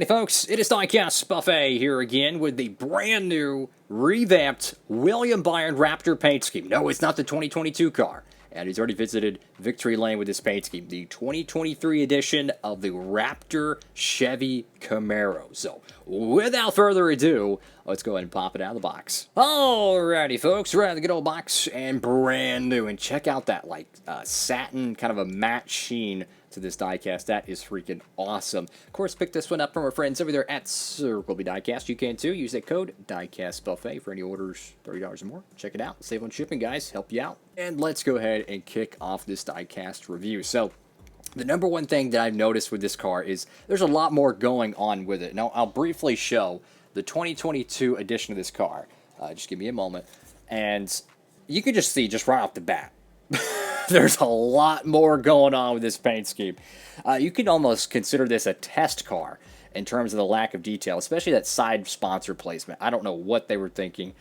Alrighty folks, it is Diecastbuffet here again with the brand new, revamped William Byron Raptor paint scheme. No, it's not the 2022 car. And he's already visited Victory Lane with this paint scheme. The 2023 edition of the Raptor Chevy Camaro. So, without further ado, let's go ahead and pop it out of the box. Alrighty folks, we're out of the good old box and brand new. And check out that satin, kind of a matte sheen to this diecast. That is freaking awesome. Of course, pick this one up from our friends over there at Circle B Diecast. You can too. Use that code Diecastbuffet for any orders $30 or more. Check it out. Save on shipping, guys. Help you out. And let's go ahead and kick off this diecast review. So, the number one thing that I've noticed with this car is there's a lot more going on with it. Now, I'll briefly show the 2022 edition of this car. Just give me a moment. And you can just see, just right off the bat, there's a lot more going on with this paint scheme. You can almost consider this a test car in terms of the lack of detail, especially that side sponsor placement. I don't know what they were thinking.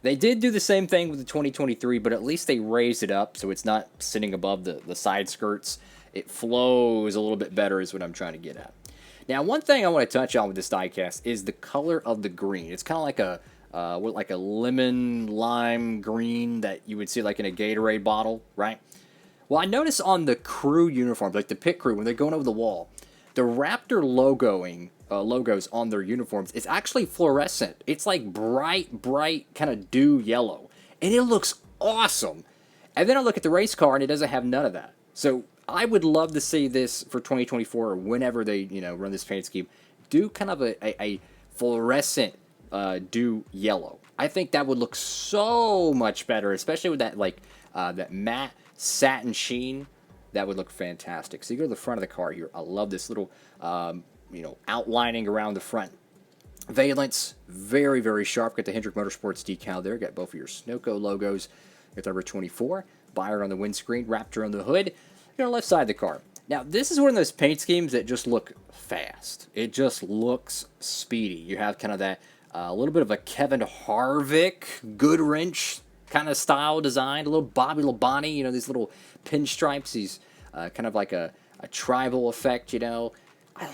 They did do the same thing with the 2023, but at least they raised it up so it's not sitting above the side skirts. It flows a little bit better is what I'm trying to get at. Now, one thing I want to touch on with this diecast is the color of the green. It's kind of like a lemon lime green that you would see like in a Gatorade bottle, right? Well, I noticed on the crew uniforms, like the pit crew, when they're going over the wall, the Raptor logos on their uniforms is actually fluorescent. It's like bright kind of dew yellow. And it looks awesome. And then I look at the race car and it doesn't have none of that. So I would love to see this for 2024 or whenever they, run this paint scheme, do kind of a fluorescent dew yellow. I think that would look so much better, especially with that that matte satin sheen. That would look fantastic. So you go to the front of the car here. I love this little, outlining around the front. Valence, very, very sharp. Got the Hendrick Motorsports decal there. Got both of your Sunoco logos. Got the number 24. Byron on the windscreen. Raptor on the hood. You're on the left side of the car. Now, this is one of those paint schemes that just look fast. It just looks speedy. You have kind of that a little bit of a Kevin Harvick, Goodwrench kind of style design, a little Bobby Labonte, these little pinstripes, these kind of like a tribal effect, I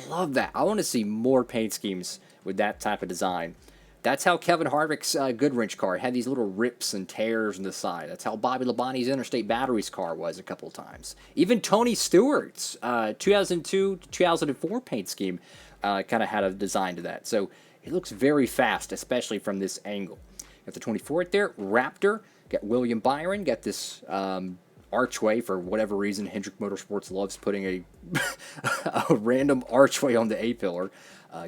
love that. I want to see more paint schemes with that type of design. That's how Kevin Harvick's Goodwrench car had these little rips and tears on the side. That's how Bobby Labonte's Interstate Batteries car was a couple of times. Even Tony Stewart's 2002 to 2004 paint scheme kind of had a design to that. So it looks very fast, especially from this angle. Got the 24 right there. Raptor. Got William Byron. Got this archway. For whatever reason, Hendrick Motorsports loves putting a random archway on the A-pillar.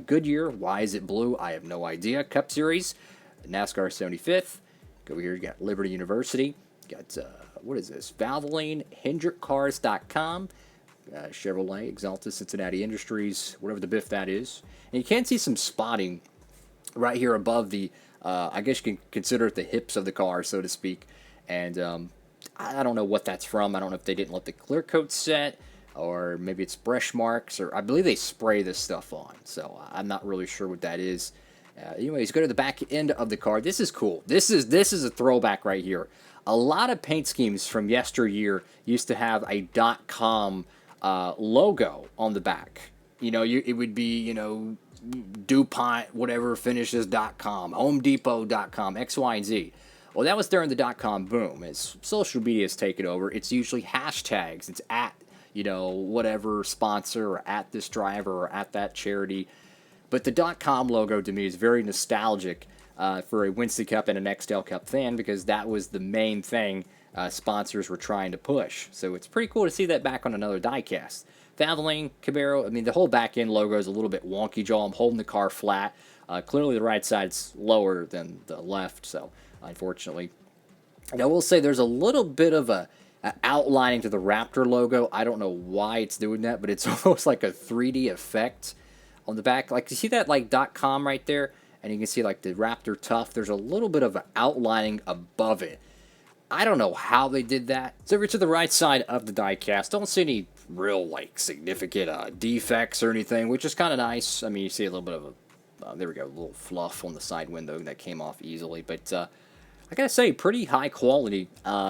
Goodyear. Why is it blue? I have no idea. Cup Series. NASCAR 75th. Go here. You got Liberty University. Got, what is this? Valvoline. HendrickCars.com. Chevrolet. Exalta. Cincinnati Industries. Whatever the biff that is. And you can see some spotting right here above the I guess you can consider it the hips of the car, so to speak. And I don't know what that's from. I don't know if they didn't let the clear coat set, or maybe it's brush marks, or I believe they spray this stuff on. So I'm not really sure what that is. Anyways, go to the back end of the car. This is cool. This is a throwback right here. A lot of paint schemes from yesteryear used to have a .com logo on the back. It would be, DuPont, whatever, finishes.com, HomeDepot.com, X, Y, and Z. Well, that was during the .com boom. As social media has taken over, it's usually hashtags. It's at, whatever sponsor, or at this driver, or at that charity. But the .com logo to me is very nostalgic for a Winston Cup and an XL Cup fan, because that was the main thing sponsors were trying to push. So it's pretty cool to see that back on another diecast. Valvoline, Camaro, the whole back end logo is a little bit wonky, Joe. I'm holding the car flat. Clearly the right side's lower than the left, so unfortunately. Now, I will say there's a little bit of a outlining to the Raptor logo. I don't know why it's doing that, but it's almost like a 3D effect on the back. Like, you see that, .com right there? And you can see, the Raptor Tough. There's a little bit of an outlining above it. I don't know how they did that. So over to the right side of the diecast, don't see any real, significant defects or anything, which is kind of nice. You see a little bit of there we go, a little fluff on the side window that came off easily. But I gotta say, pretty high quality,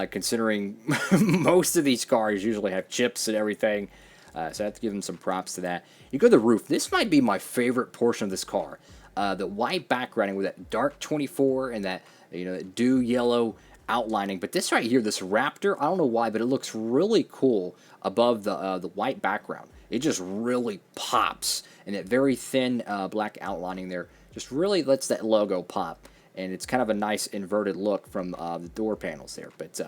considering most of these cars usually have chips and everything. So I have to give him some props to that. You go to the roof. This might be my favorite portion of this car. The white backgrounding with that dark 24 and that, that dew yellow outlining. But this right here, this Raptor, I don't know why, but it looks really cool above the white background. It just really pops. And that very thin black outlining there just really lets that logo pop. And it's kind of a nice inverted look from the door panels there. But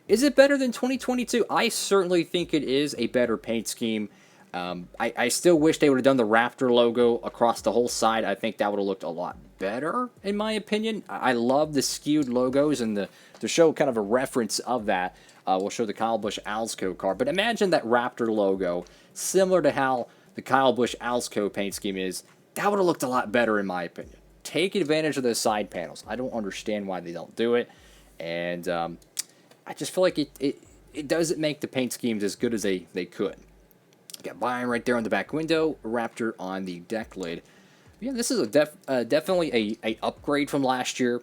is it better than 2022? I certainly think it is a better paint scheme. I still wish they would have done the Raptor logo across the whole side. I think that would have looked a lot better, in my opinion. I love the skewed logos, and to show kind of a reference of that, we'll show the Kyle Busch Alsco car. But imagine that Raptor logo, similar to how the Kyle Busch Alsco paint scheme is. That would have looked a lot better, in my opinion. Take advantage of those side panels. I don't understand why they don't do it, and I just feel like it doesn't make the paint schemes as good as they could. Got Byron right there on the back window, Raptor on the deck lid. Yeah, this is definitely a upgrade from last year.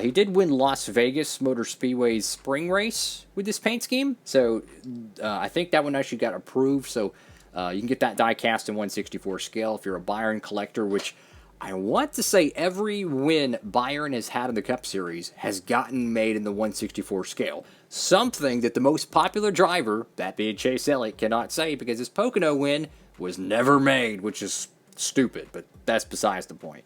He did win Las Vegas Motor Speedway's spring race with this paint scheme, so I think that one actually got approved. So you can get that die cast in 1/64 scale if you're a Byron collector, which I want to say every win Byron has had in the Cup Series has gotten made in the 1/64 scale. Something that the most popular driver, that being Chase Elliott, cannot say because his Pocono win was never made, which is stupid, but that's besides the point.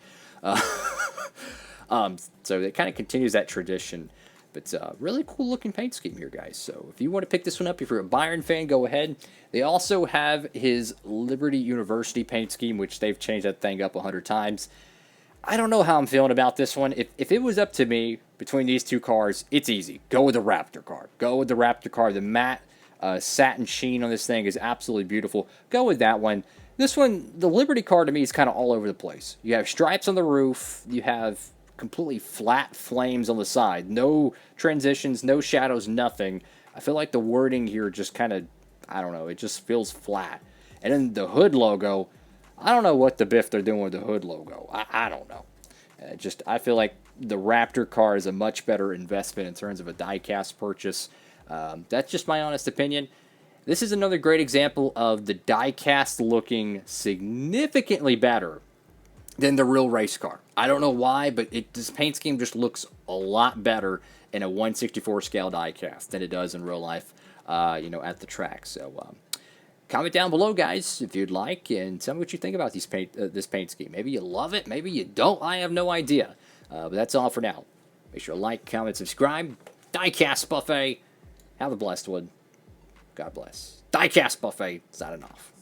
So it kind of continues that tradition. But really cool looking paint scheme here, guys. So if you want to pick this one up, if you're a Byron fan, go ahead. They also have his Liberty University paint scheme, which they've changed that thing up 100 times. I don't know how I'm feeling about this one. If it was up to me between these two cars, it's easy. Go with the Raptor car. Go with the Raptor car. The matte satin sheen on this thing is absolutely beautiful. Go with that one. This one, the Liberty car to me is kind of all over the place. You have stripes on the roof. You have completely flat flames on the side. No transitions, no shadows, nothing. I feel like the wording here just kind of, I don't know, it just feels flat. And then the hood logo, I don't know what the biff they're doing with the hood logo. I don't know. I feel like the Raptor car is a much better investment in terms of a die-cast purchase. That's just my honest opinion. This is another great example of the die-cast looking significantly better than the real race car. I don't know why, but this paint scheme just looks a lot better in a 1/64 scale die-cast than it does in real life, at the track. So comment down below, guys, if you'd like, and tell me what you think about this paint scheme. Maybe you love it, maybe you don't. I have no idea. But that's all for now. Make sure to like, comment, subscribe. Diecastbuffet. Have a blessed one. God bless. Diecastbuffet. Signing off.